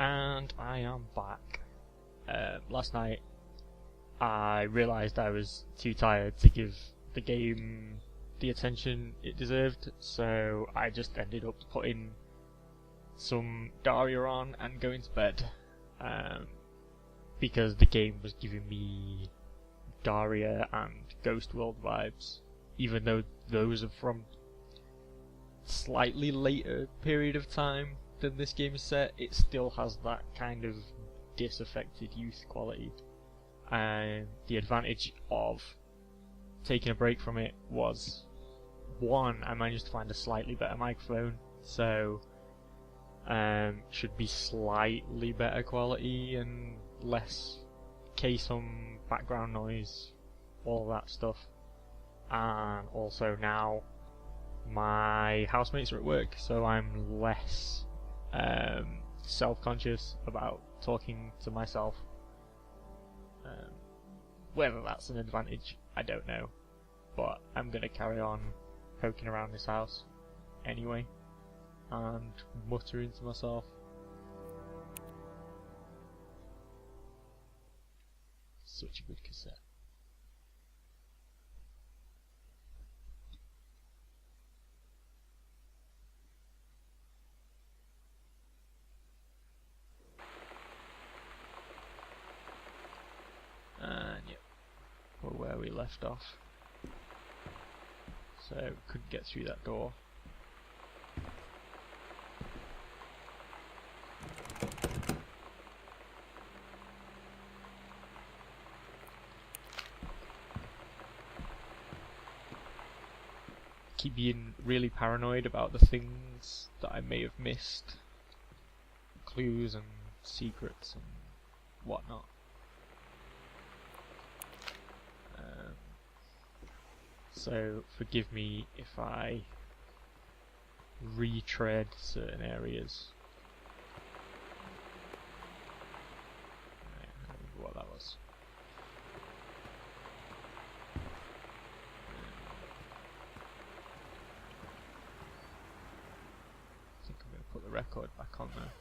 And I am back. Last night I realised I was too tired to give the game the attention it deserved, so I just ended up putting some Daria on and going to bed, because the game was giving me Daria and Ghost World vibes, even though those are from slightly later period of time than this game is set. It still has that kind of disaffected youth quality, and the advantage of taking a break from it was, one, I managed to find a slightly better microphone, so should be slightly better quality and less case-hum background noise, all that stuff. And also now my housemates are at work, so I'm less self-conscious about talking to myself. Whether that's an advantage, I don't know, but I'm gonna carry on poking around this house anyway and muttering to myself. Such a good cassette. And yep, we're where we left off. So couldn't get through that door. Keep being really paranoid about the things that I may have missed, clues and secrets and whatnot. So forgive me if I retread certain areas. I don't remember what that was. I think I'm going to put the record back on there.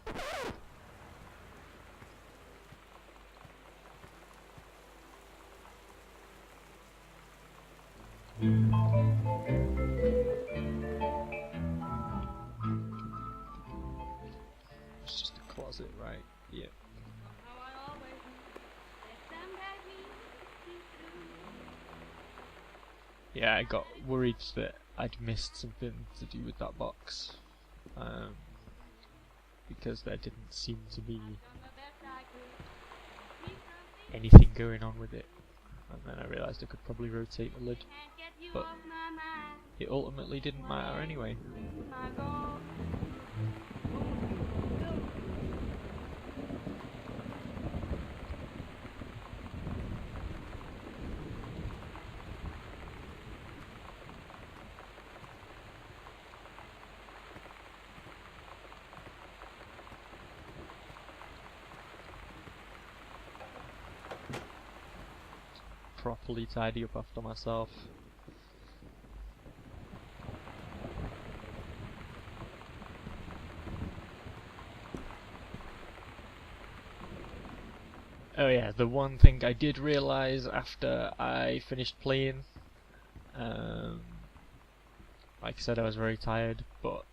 It's just a closet, right? Yeah. Yeah, I got worried that I'd missed something to do with that box, because there didn't seem to be anything going on with it, and then I realised I could probably rotate the lid, but it ultimately didn't matter anyway. Properly tidy up after myself. Oh yeah, the one thing I did realise after I finished playing, like I said, I was very tired, but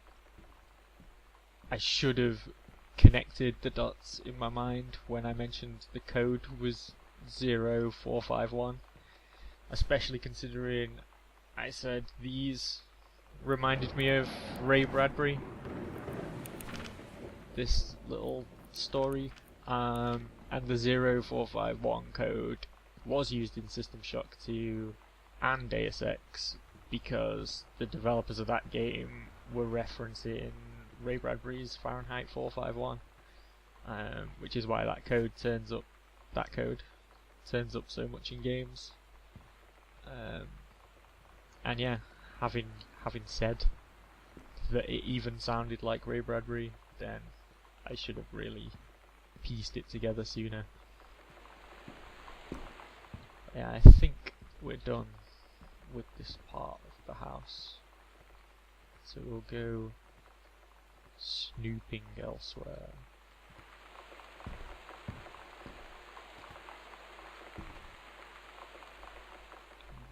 I should have connected the dots in my mind when I mentioned the code was 0451, especially considering I said these reminded me of Ray Bradbury, this little story, and the 0451 code was used in System Shock 2 and Deus Ex because the developers of that game were referencing Ray Bradbury's Fahrenheit 451, which is why that code turns up. That code turns up so much in games. And yeah, having said that it even sounded like Ray Bradbury, then I should have really pieced it together sooner. Yeah, I think we're done with this part of the house, so we'll go snooping elsewhere.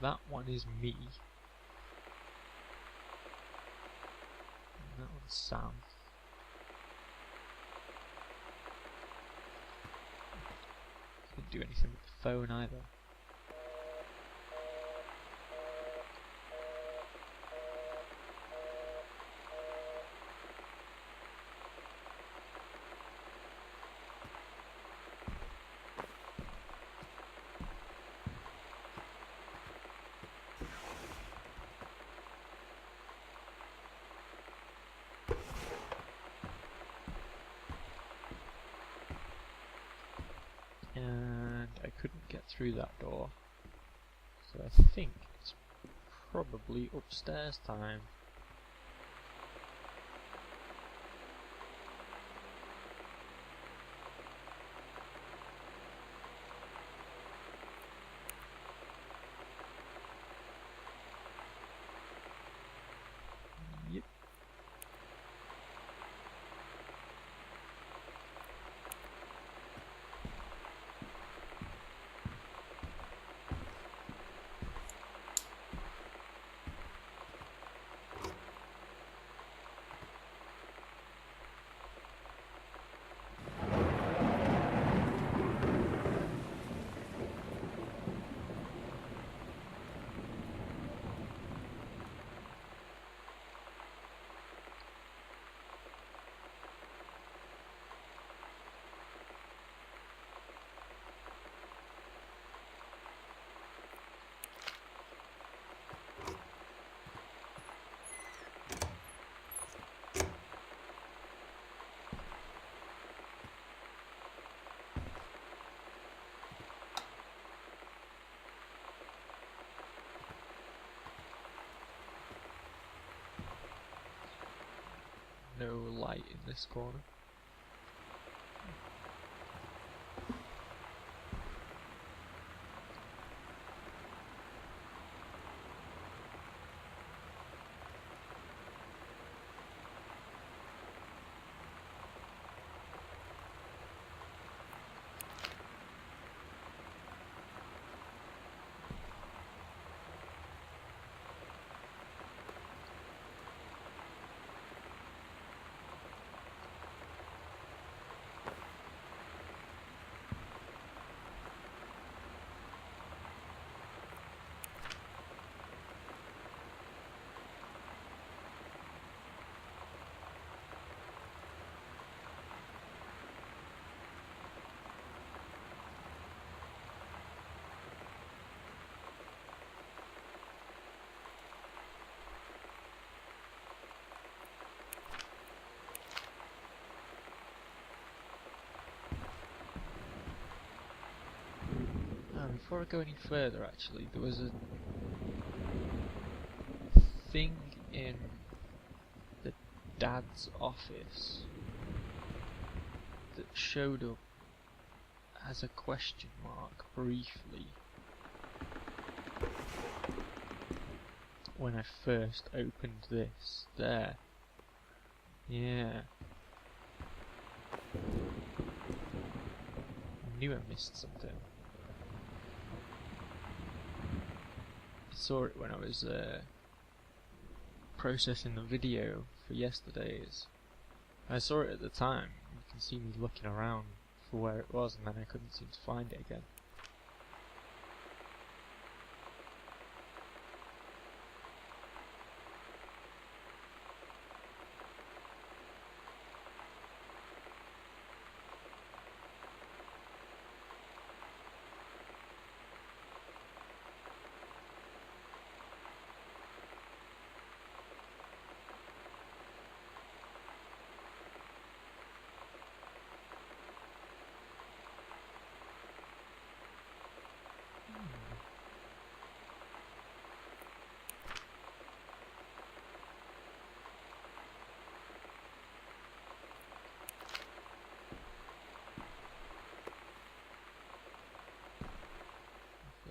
that one is me. And that one's Sam. Couldn't do anything with the phone either. And I couldn't get through that door, so I think it's probably upstairs time. Yep. No light in this corner. Before I go any further, actually, there was a thing in the dad's office that showed up as a question mark briefly when I first opened this. There. Yeah. I knew I missed something. Saw it when I was processing the video for yesterday's. I saw it at the time. You can see me looking around for where it was, and then I couldn't seem to find it again.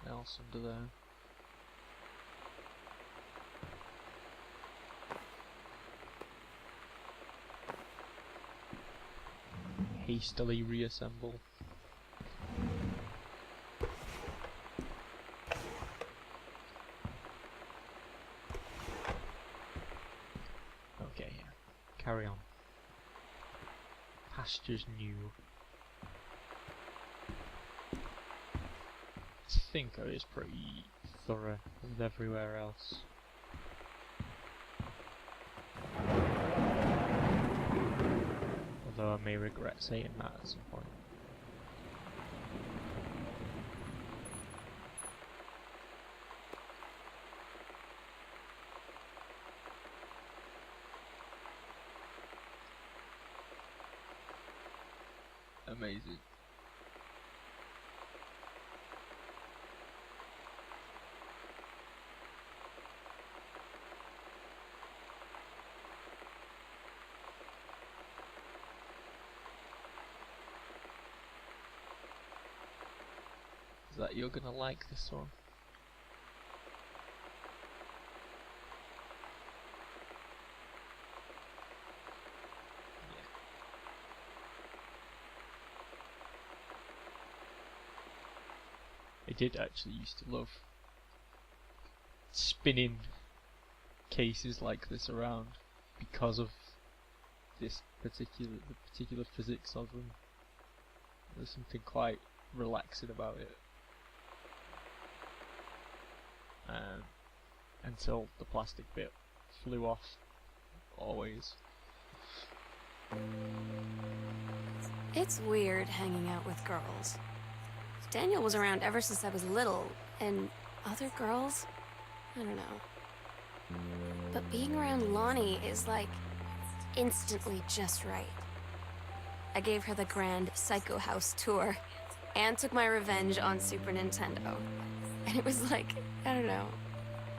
Else under there. Hastily reassemble. pastures new. I think I was pretty thorough with everywhere else. Although I may regret saying that at some point. Amazing. Is that you're gonna like this one? I did actually used to love spinning cases like this around because of the particular physics of them. There's something quite relaxing about it. Until the plastic bit flew off, always. It's weird hanging out with girls. Daniel was around ever since I was little, and other girls? I don't know. But being around Lonnie is like instantly just right. I gave her the grand Psycho House tour and took my revenge on Super Nintendo. And it was like, I don't know,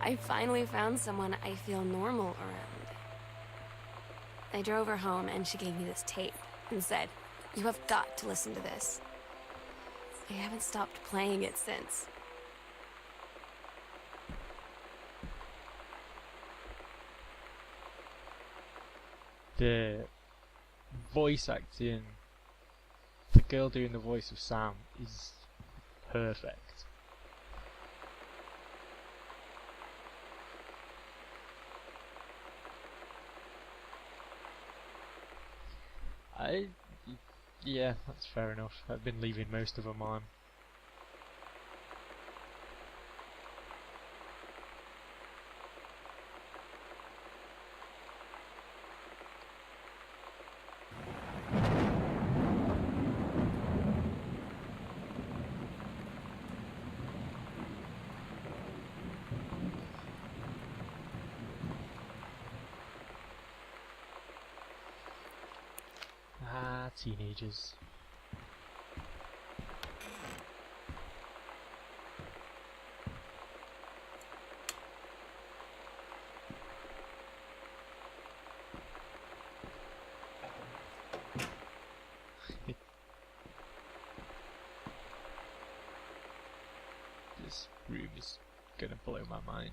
I finally found someone I feel normal around. I drove her home and she gave me this tape and said, "You have got to listen to this." I haven't stopped playing it since. The voice acting, the girl doing the voice of Sam is perfect. Yeah, that's fair enough. I've been leaving most of them on. Teenagers. This room is gonna blow my mind.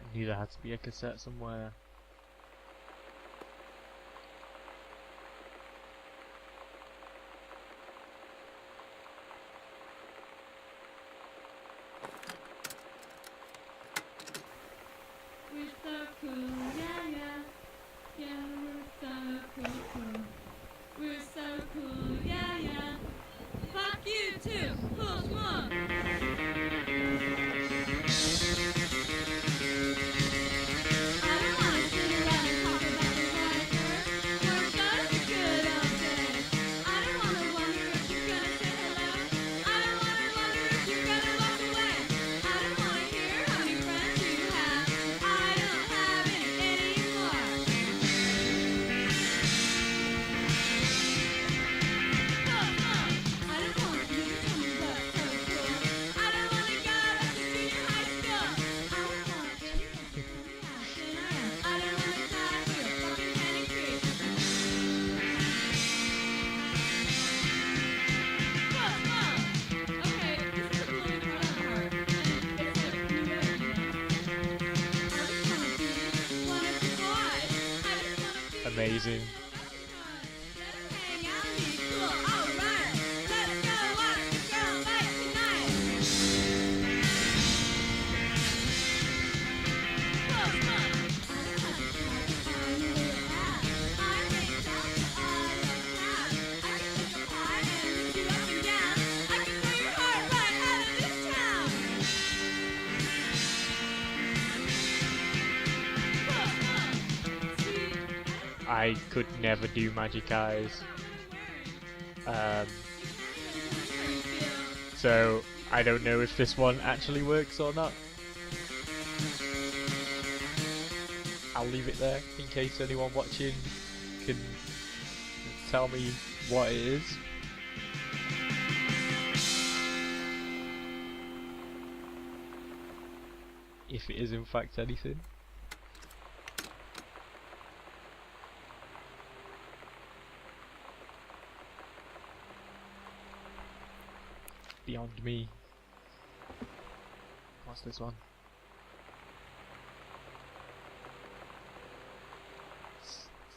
I knew there had to be a cassette somewhere. We're so cool, yeah, yeah. Yeah, we're so cool. We're so cool, yeah, yeah. Fuck you too, push one. I don't wanna Amazing. I could never do magic eyes. So I don't know if this one actually works or not. I'll leave it there in case anyone watching can tell me what it is. If it is in fact anything. Beyond me. What's this one?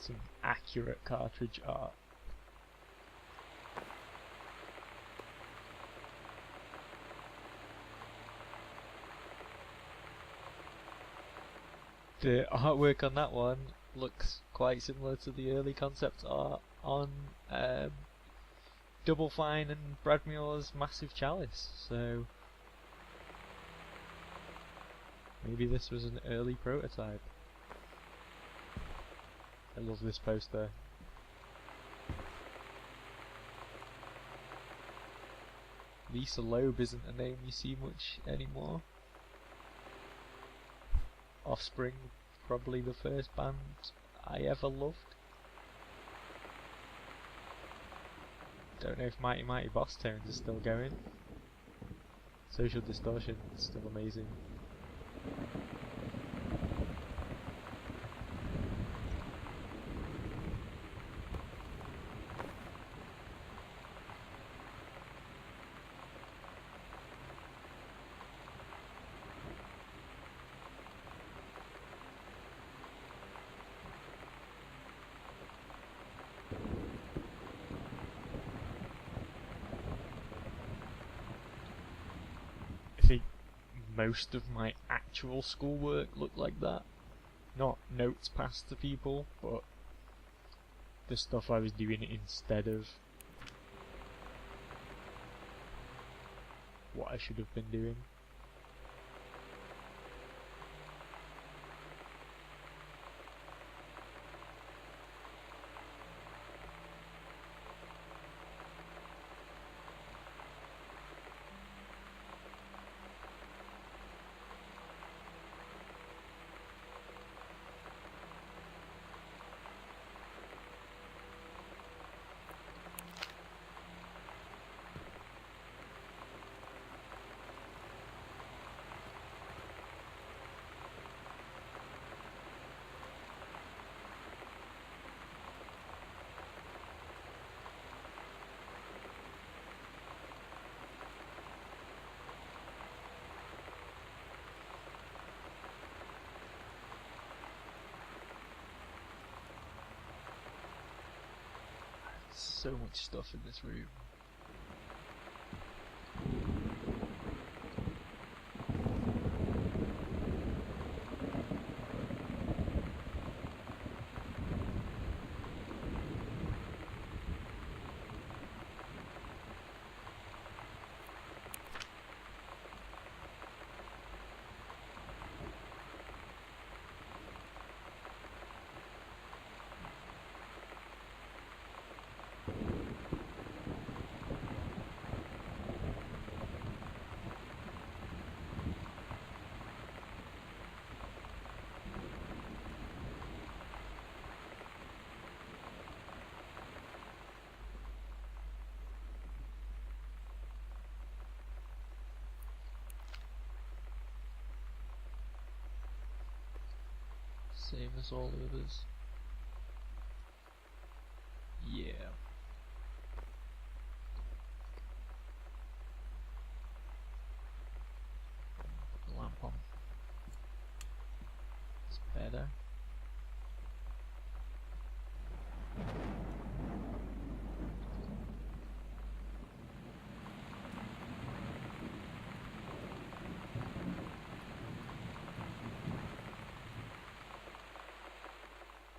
Some accurate cartridge art. The artwork on that one looks quite similar to the early concept art on Double Fine and Brad Muir's Massive Chalice, so maybe this was an early prototype. I love this poster. Lisa Loeb isn't a name you see much anymore. Offspring, probably the first band I ever loved. Don't know if Mighty Mighty Boss Tones is still going. Social Distortion is still amazing. I think most of my actual schoolwork looked like that. Not notes passed to people, but the stuff I was doing instead of what I should have been doing. So much stuff in this room. Same as all the others. Yeah. Put the lamp on. It's better.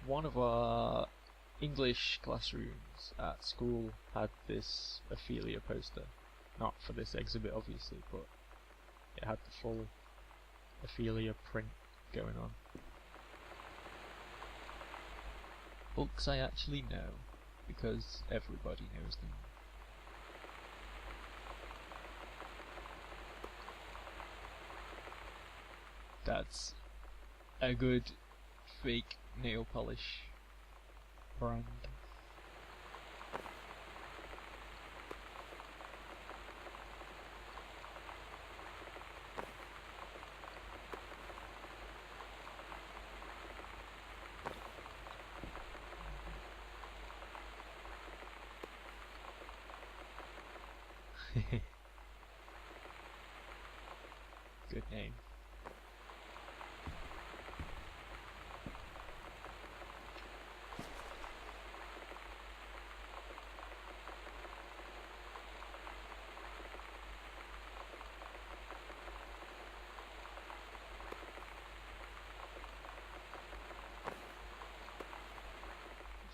one of our English classrooms at school had this Ophelia poster. Not for this exhibit obviously, but it had the full Ophelia print going on. Books I actually know, because everybody knows them. That's a good fake nail polish brand. Good name.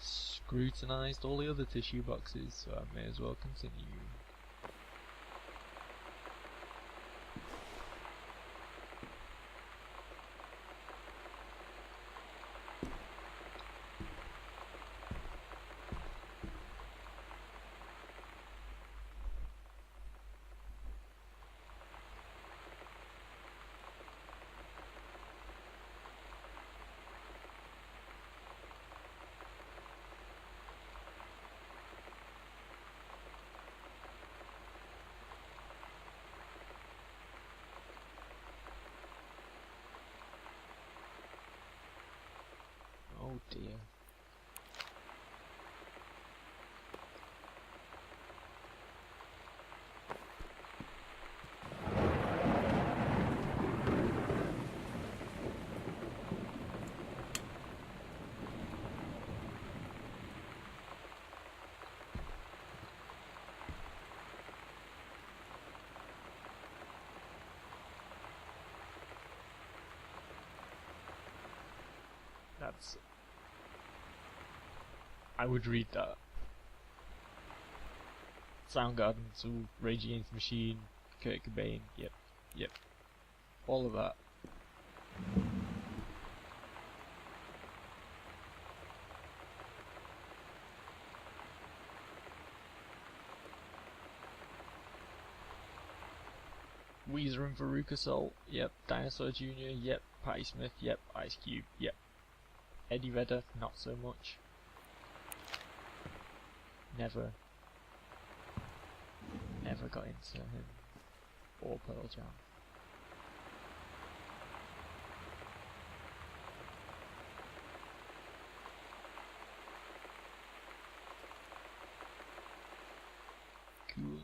Scrutinised all the other tissue boxes, so I may as well continue. Oh dear. That's... I would read that. Soundgarden, Tool, Rage Against the Machine, Kurt Cobain, yep. All of that. Weezer and Veruca Salt, yep. Dinosaur Jr., yep. Patti Smith, yep. Ice Cube, yep. Eddie Vedder, not so much. Never got into him or Pearl Jam. Cool.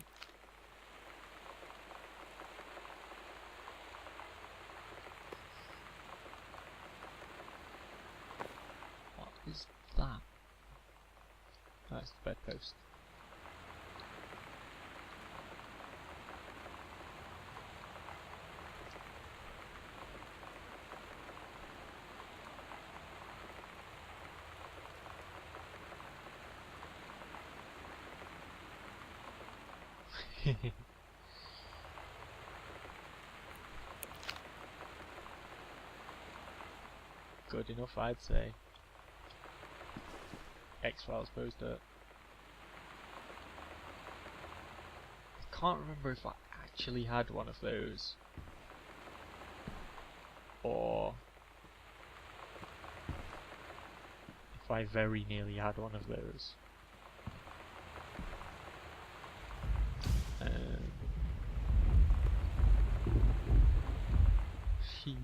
What is that? Oh, it's the bedpost. Good enough, I'd say. X-Files poster. I can't remember if I actually had one of those, or if I very nearly had one of those. Phew.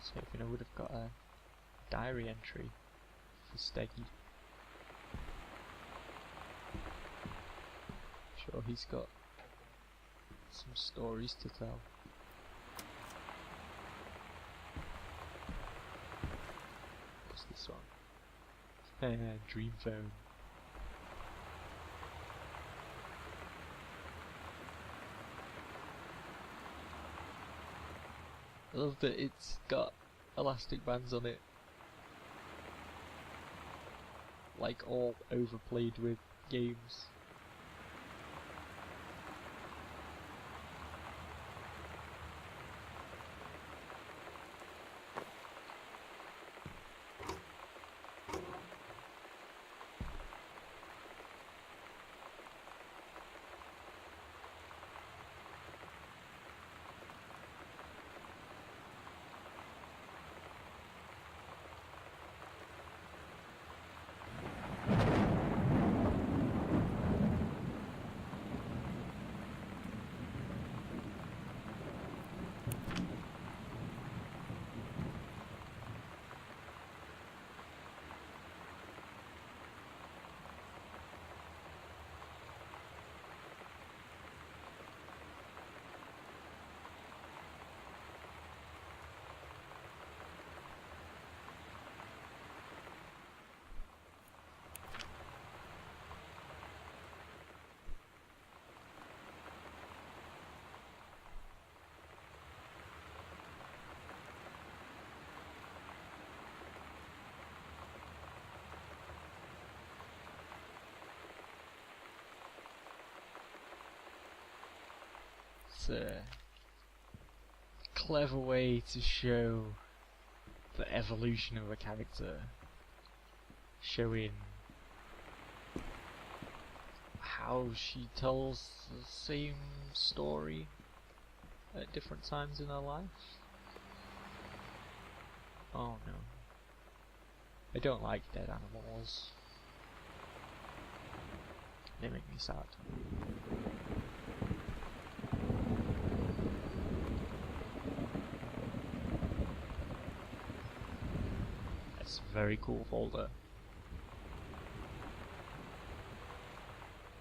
So hoping I would have got a diary entry for Steggy. Sure, he's got some stories to tell. Dream phone. I love that it's got elastic bands on it. Like all overplayed with games. It's a clever way to show the evolution of a character, showing how she tells the same story at different times in her life. Oh no. I don't like dead animals. They make me sad. That's a very cool folder.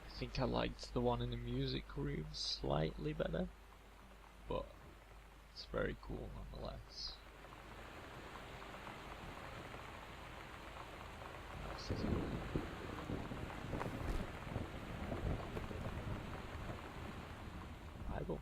I think I liked the one in the music room slightly better, but it's very cool nonetheless. What else is it? Bible.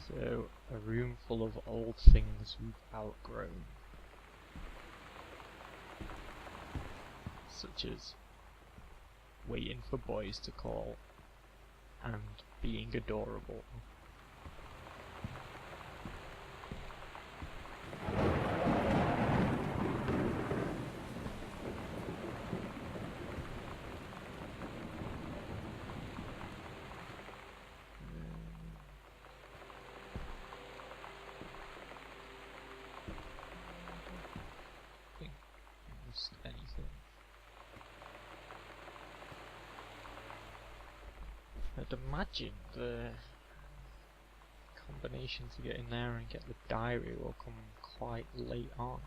So, a room full of old things we've outgrown. Such as waiting for boys to call and being adorable. Anything. I'd imagine the combination to get in there and get the diary will come quite late on.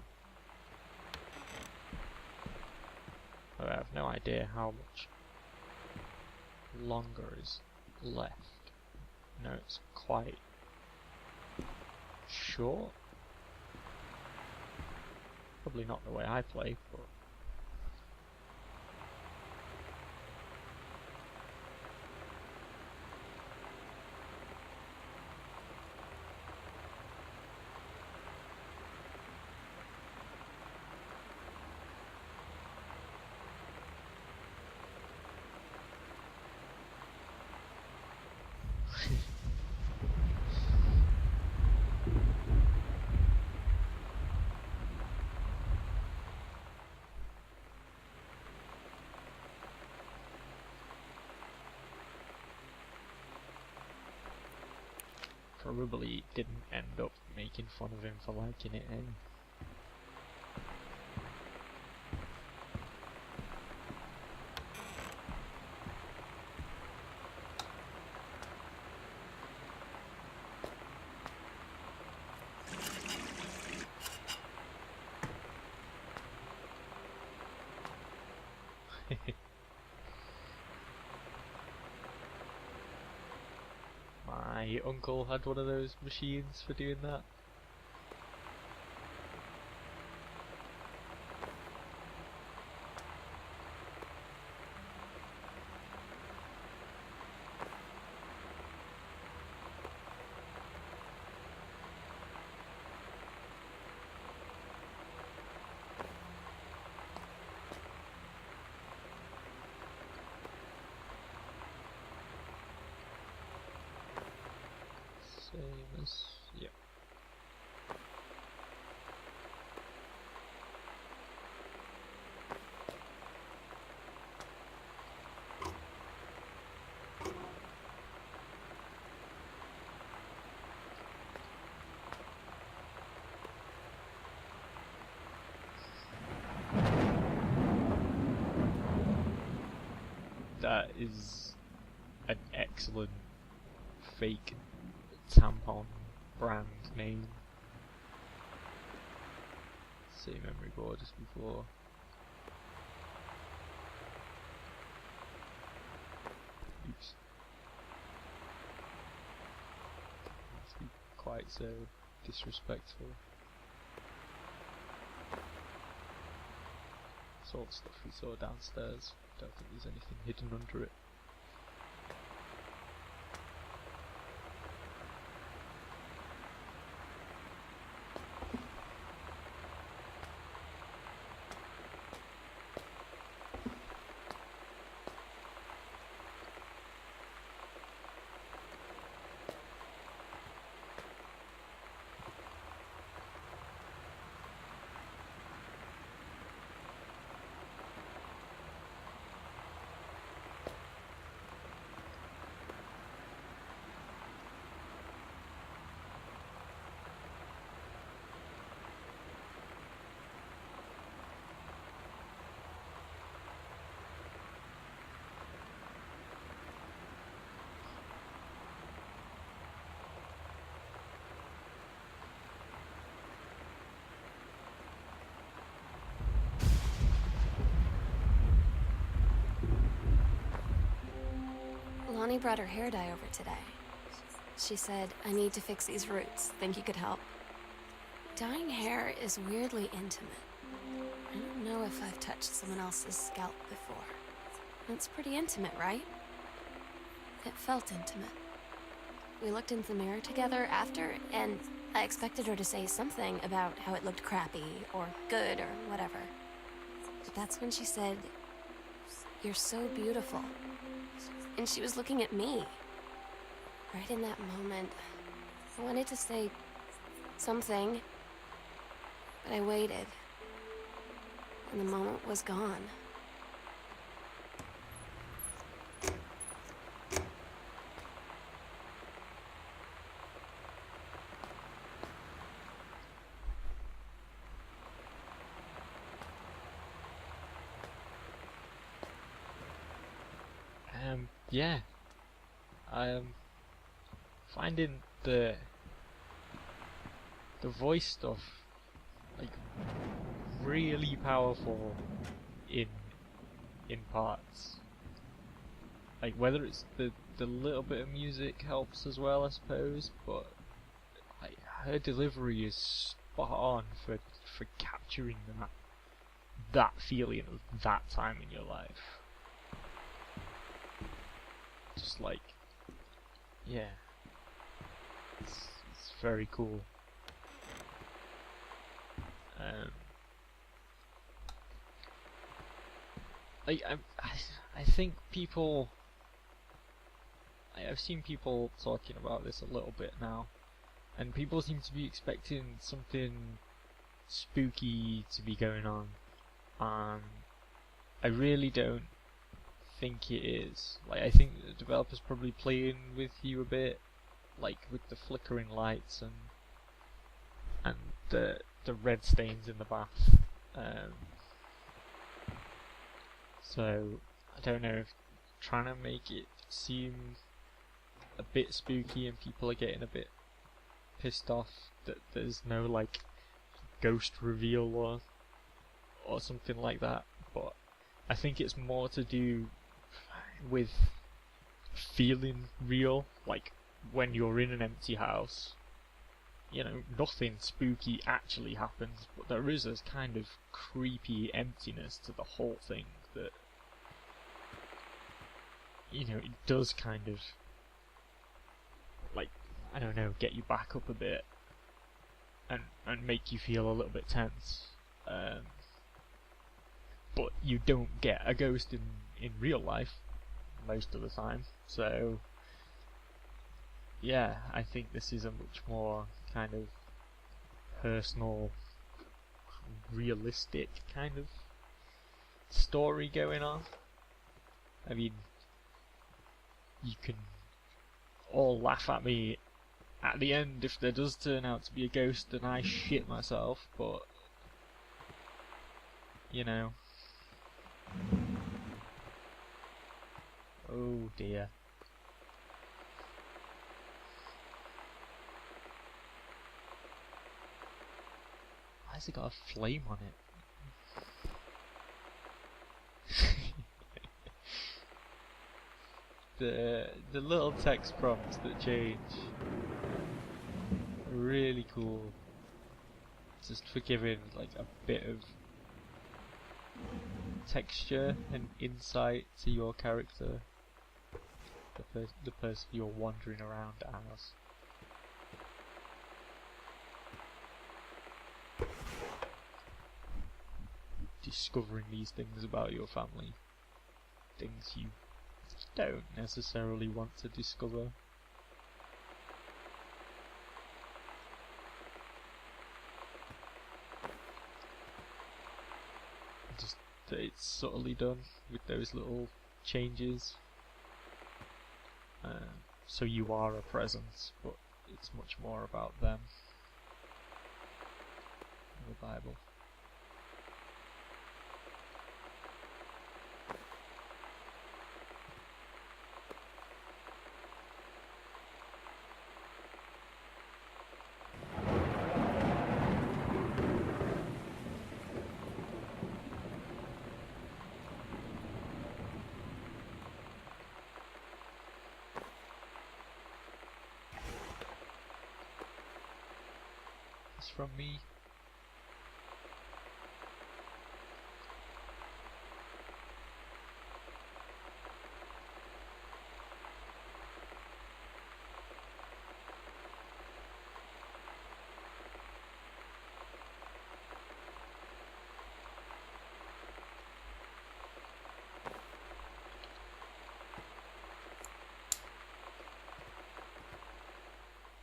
But I have no idea how much longer is left. No, it's quite short. Probably not the way I play, but probably didn't end up making fun of him for liking it, eh? My uncle had one of those machines for doing that. Same as, yeah. That is an excellent fake tampon brand name. Same memory board as before. Oops. Must be quite so disrespectful. It's all the stuff we saw downstairs. Don't think there's anything hidden under it. Lonnie brought her hair dye over today. She said, I need to fix these roots. Think you could help? Dyeing hair is weirdly intimate. I don't know if I've touched someone else's scalp before. It's pretty intimate, right? It felt intimate. We looked in the mirror together after, and I expected her to say something about how it looked crappy, or good, or whatever. But that's when she said, "You're so beautiful." And she was looking at me. Right in that moment, I wanted to say something, but I waited, and the moment was gone. Yeah, I'm finding the voice stuff like really powerful in parts. Like whether it's the little bit of music helps as well, I suppose, but like her delivery is spot on for capturing that feeling of that time in your life. Just like, yeah, it's very cool. I think people, I've seen people talking about this a little bit now, and people seem to be expecting something spooky to be going on. I really don't think it is. Like, I think the developer's probably playing with you a bit, like with the flickering lights and the red stains in the bath. So I don't know if trying to make it seem a bit spooky and people are getting a bit pissed off that there's no like ghost reveal or something like that, but I think it's more to do with feeling real, like when you're in an empty house, you know, nothing spooky actually happens, but there is this kind of creepy emptiness to the whole thing that, you know, it does kind of, like, I don't know, get you back up a bit and make you feel a little bit tense. But you don't get a ghost in real life most of the time, so yeah, I think this is a much more kind of personal, realistic kind of story going on. I mean, you can all laugh at me at the end if there does turn out to be a ghost and I shit myself, but you know. Oh dear. Why has it got a flame on it? The little text prompts that change are really cool. Just for giving like a bit of texture and insight to your character, the person you're wandering around as. Discovering these things about your family, things you don't necessarily want to discover. Just that it's subtly done with those little changes. So you are a presence, but it's much more about them. The Bible. From me.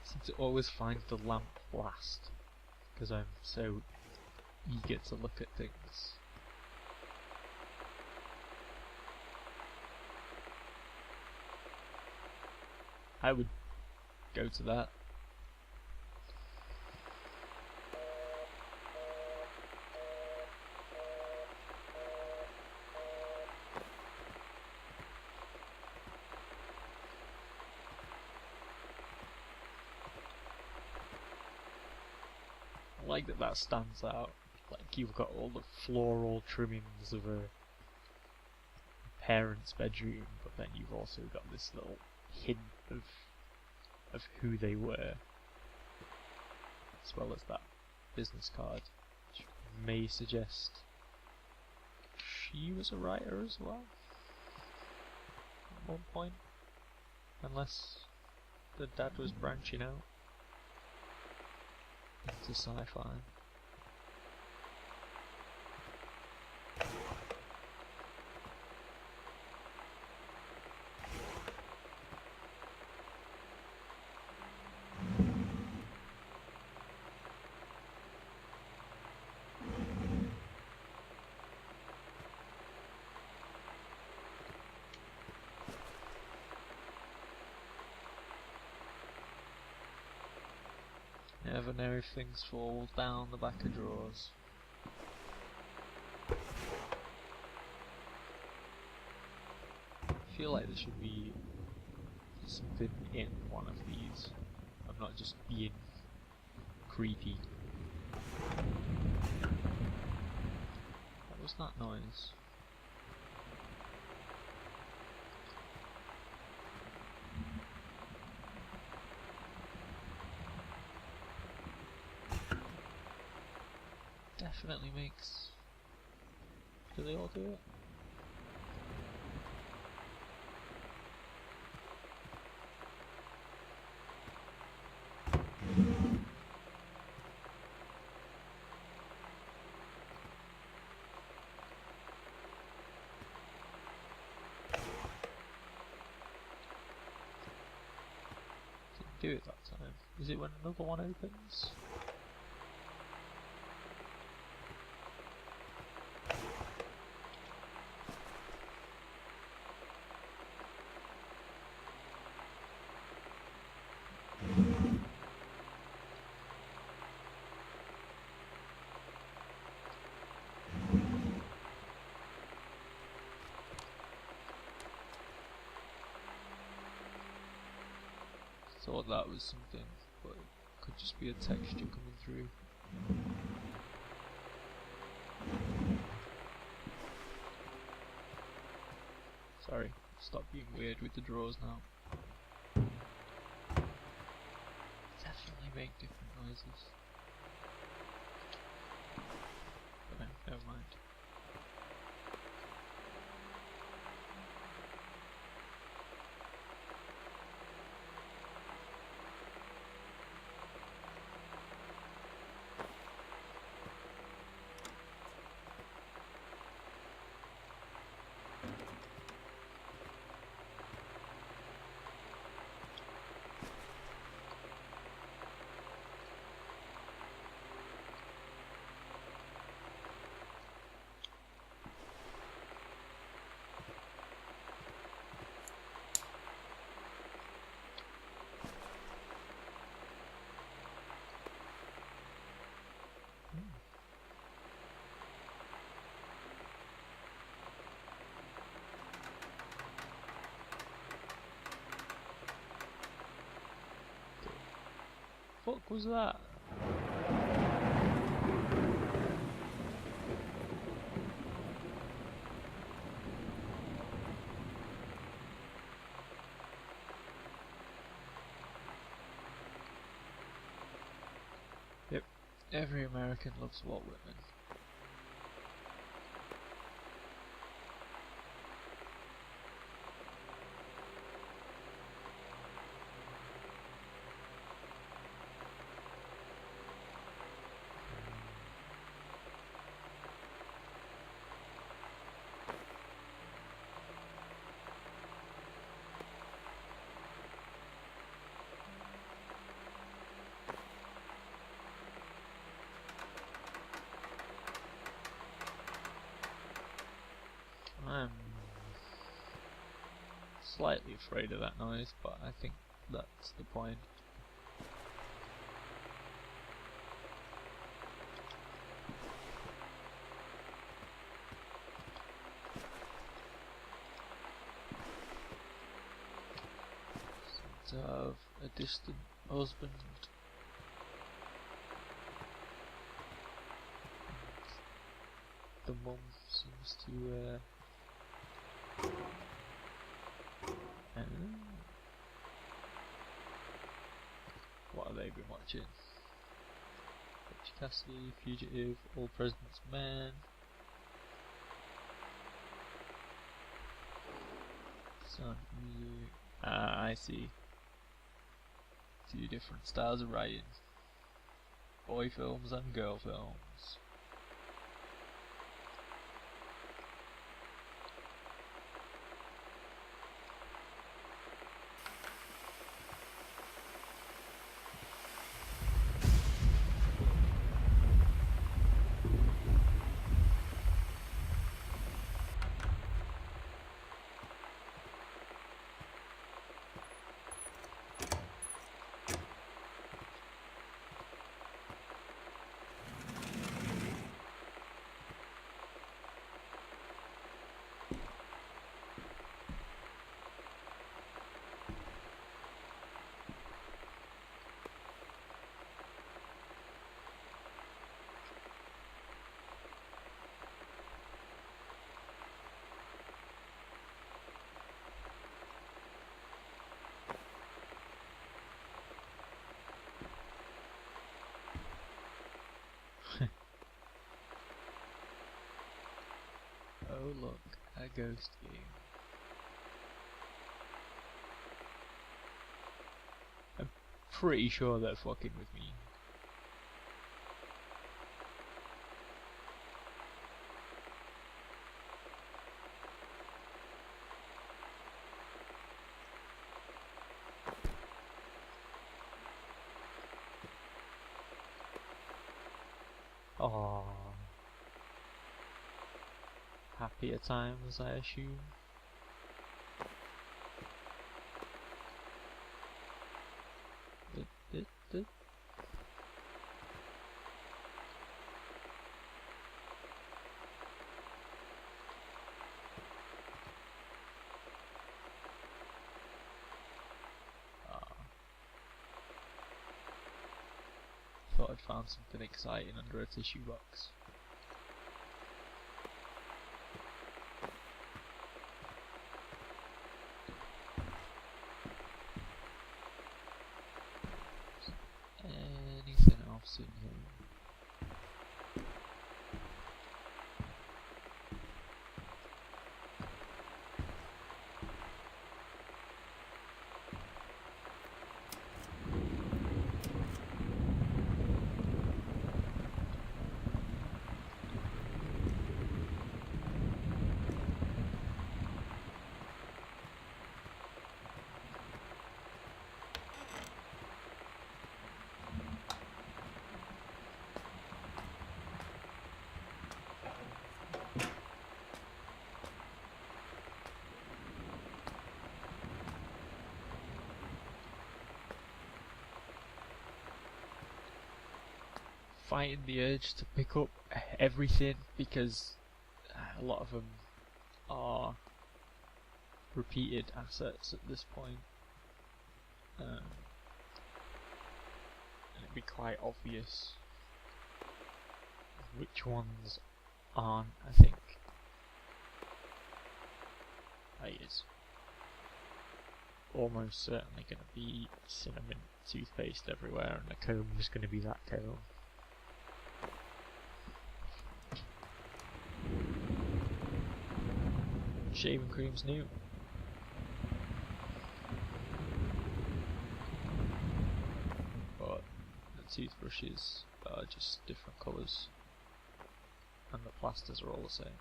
I seem to always find the lamp last, because I'm so eager to look at things. I would go to that. I like that stands out. Like, you've got all the floral trimmings of a parent's bedroom, but then you've also got this little hint of who they were, as well as that business card, which may suggest she was a writer as well at one point, unless the dad was branching out into sci-fi. Never know if things fall down the back of drawers. I feel like there should be something in one of these. I'm not just being creepy. What was that noise? Definitely makes... Do they all do it? Didn't do it that time. Is it when another one opens? Thought that was something, but it could just be a texture coming through. Sorry, stop being weird with the drawers now. Definitely make different noises. But no, never mind. Fuck was that? Yep, every American loves Walt Whitman. I'm slightly afraid of that noise, but I think that's the point. To have a distant husband. The mum seems to what have they been watching? Butch Cassidy, Fugitive, All President's Men. Sound of Music. Ah, I see. Two different styles of writing. Boy films and girl films. Oh look, a ghost game. I'm pretty sure they're fucking with me. Aww. Happier times, I assume. Thought I'd found something exciting under a tissue box. Anything else in here? Fighting the urge to pick up everything because a lot of them are repeated assets at this point, and it'd be quite obvious which ones aren't. I think it's almost certainly going to be cinnamon toothpaste everywhere, and the comb is going to be that comb. Shaving cream's new. But the toothbrushes are just different colours. And the plasters are all the same.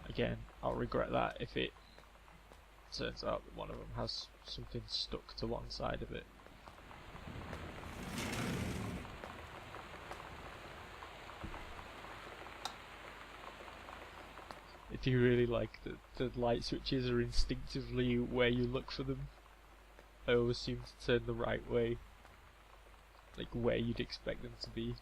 Again, I'll regret that if it turns out that one of them has something stuck to one side of it. I do really like that the light switches are instinctively where you look for them. I always seem to turn the right way, like where you'd expect them to be.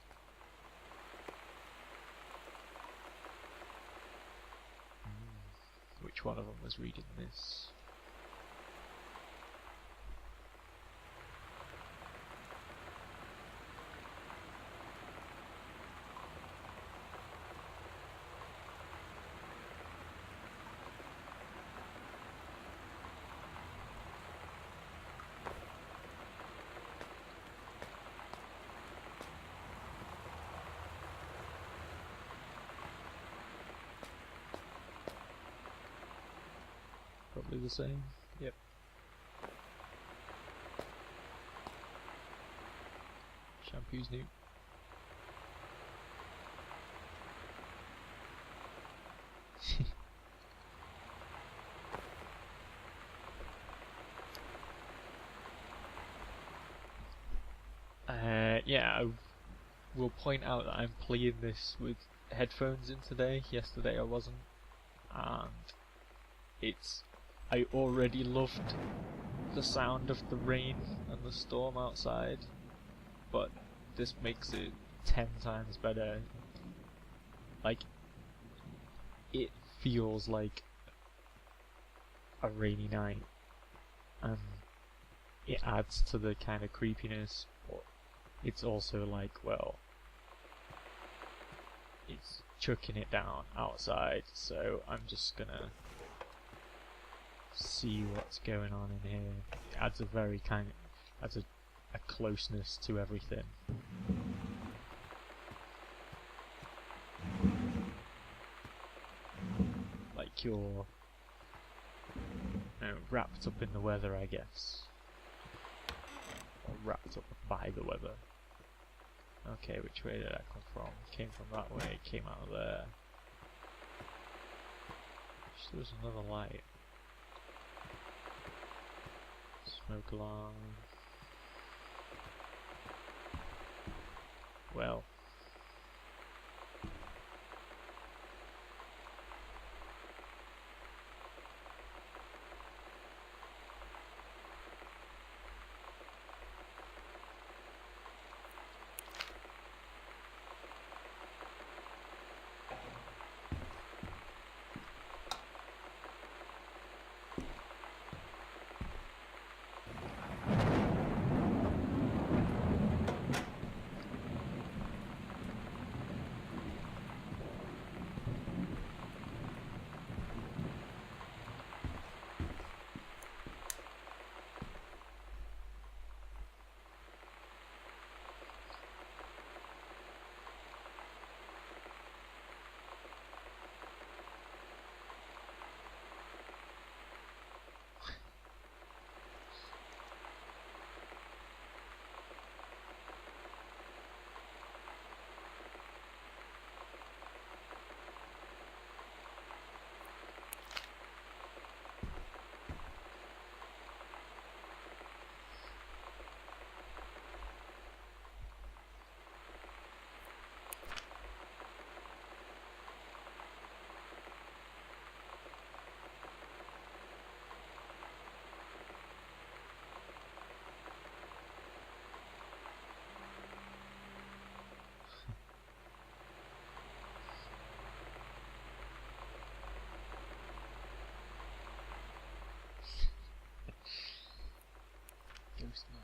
Which one of them was reading this? Probably the same. Yep. Shampoo's new. Yeah, I will point out that I'm playing this with headphones in today. Yesterday I wasn't, and I already loved the sound of the rain and the storm outside, but this makes it 10 times better. Like, it feels like a rainy night, and it adds to the kind of creepiness, but it's also like, well, it's chucking it down outside, so I'm just gonna see what's going on in here. It adds a very adds a closeness to everything. like you're wrapped up in the weather, I guess. Or wrapped up by the weather. Okay, which way did I come from? Came from that way, came out of there. There was another light. Smoke alarm. Well. Ghost knock.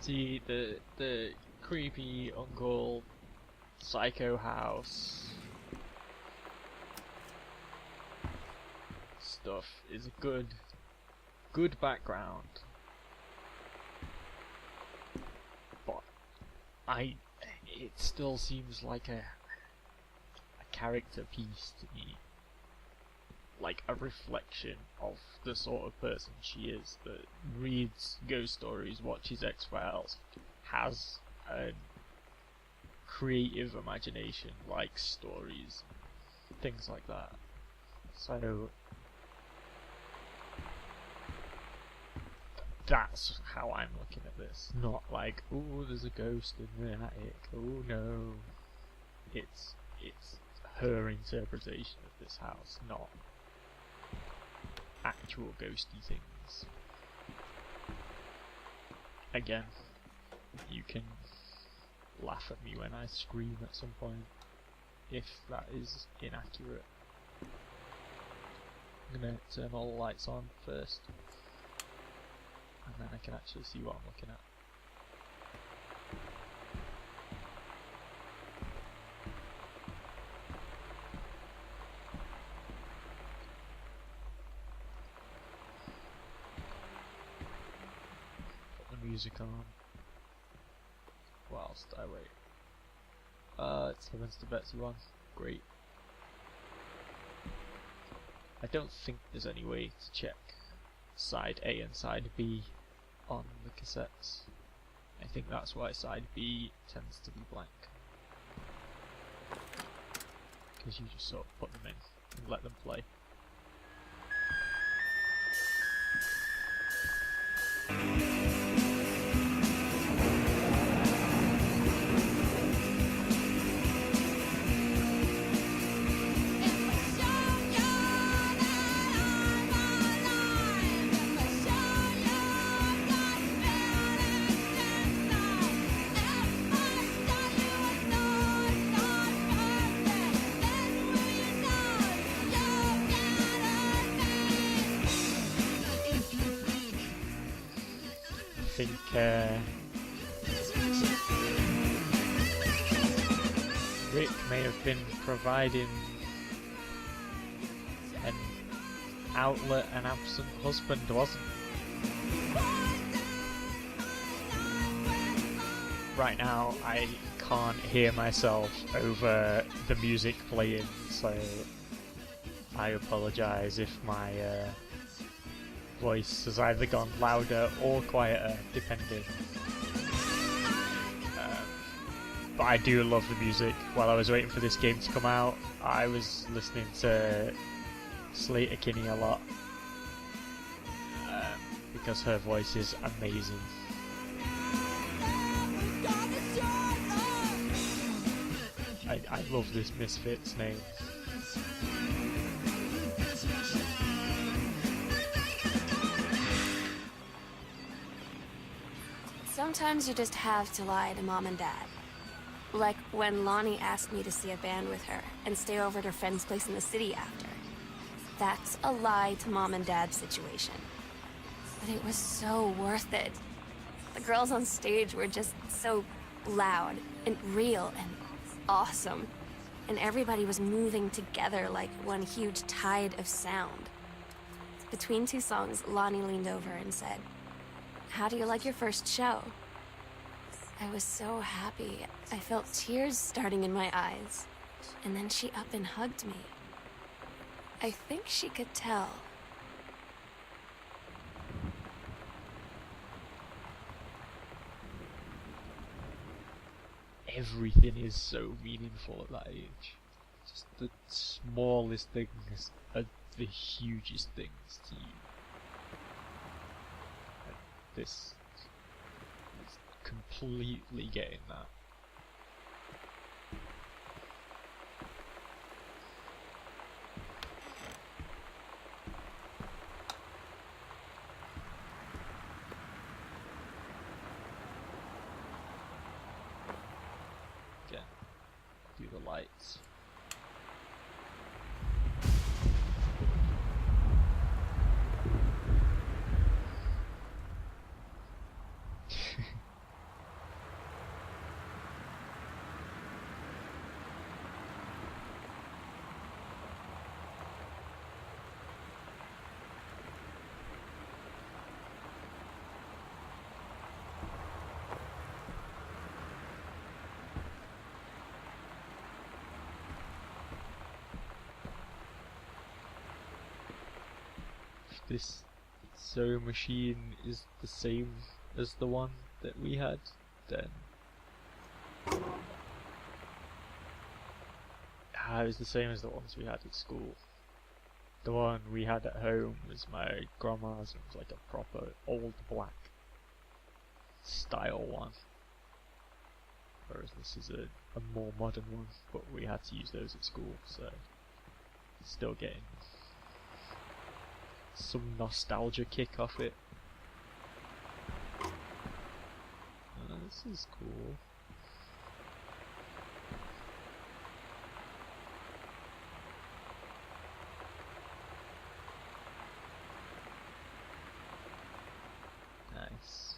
See the creepy uncle psycho house stuff is a good background, but it still seems like a character piece to me, like a reflection of the sort of person she is, that reads ghost stories, watches X-Files, has a creative imagination, likes stories, things like that. So that's how I'm looking at this. Not like, oh, there's a ghost in the attic. Oh no. It's her interpretation of this house, not actual ghosty things. Again, you can laugh at me when I scream at some point, if that is inaccurate. I'm gonna turn all the lights on first, and then I can actually see what I'm looking at. Music on whilst I wait. It's Heavens to Betsy one. Great. I don't think there's any way to check side A and side B on the cassettes. I think that's why side B tends to be blank, because you just sort of put them in and let them play. Yeah. think Rick may have been providing an outlet an absent husband wasn't. Right now I can't hear myself over the music playing, so I apologise if my voice has either gone louder or quieter, depending. But I do love the music. While I was waiting for this game to come out, I was listening to Slater Kinney a lot, because her voice is amazing. I love this Misfits name. Sometimes you just have to lie to Mom and Dad. Like when Lonnie asked me to see a band with her and stay over at her friend's place in the city after. That's a lie to Mom and Dad situation. But it was so worth it. The girls on stage were just so loud and real and awesome. And everybody was moving together like one huge tide of sound. Between two songs, Lonnie leaned over and said, "How do you like your first show?" I was so happy. I felt tears starting in my eyes. And then she up and hugged me. I think she could tell. Everything is so meaningful at that age. Just the smallest things are the hugest things to you. And this is completely getting that. Again, do the lights. This sewing machine is the same as the one that we had, then it was the same as the ones we had at school. The one we had at home was my grandma's. It was like a proper old black style one, whereas this is a more modern one, but we had to use those at school, so still getting some nostalgia kick off it. This is cool. Nice.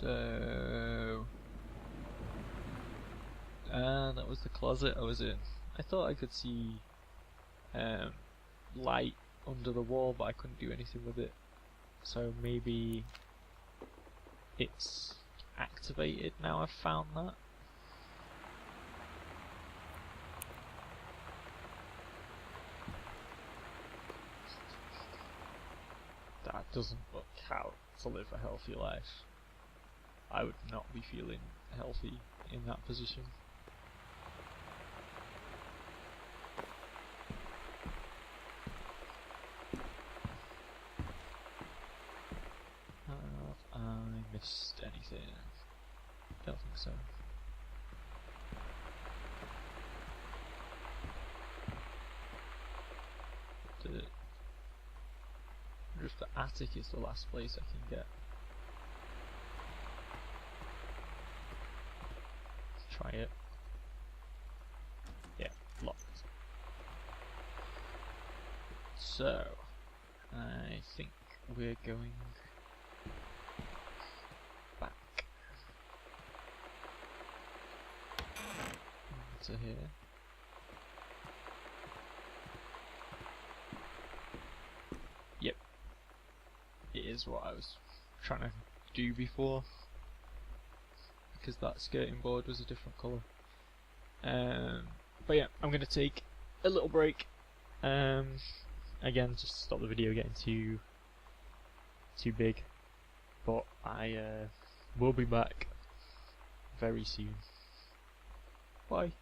So, that was the closet I was in. I thought I could see light under the wall, but I couldn't do anything with it. So maybe it's activated now. I've found that. That doesn't look how to live a healthy life. I would not be feeling healthy in that position. Have I missed anything? Don't think so. I wonder if the attic is the last place I can get. Let's try it. Yeah, locked. So, I think we're going back to here. Yep, it is what I was trying to do before, because that skirting board was a different colour. But yeah, I'm going to take a little break. Again, just to stop the video getting too big. But I will be back very soon. Bye.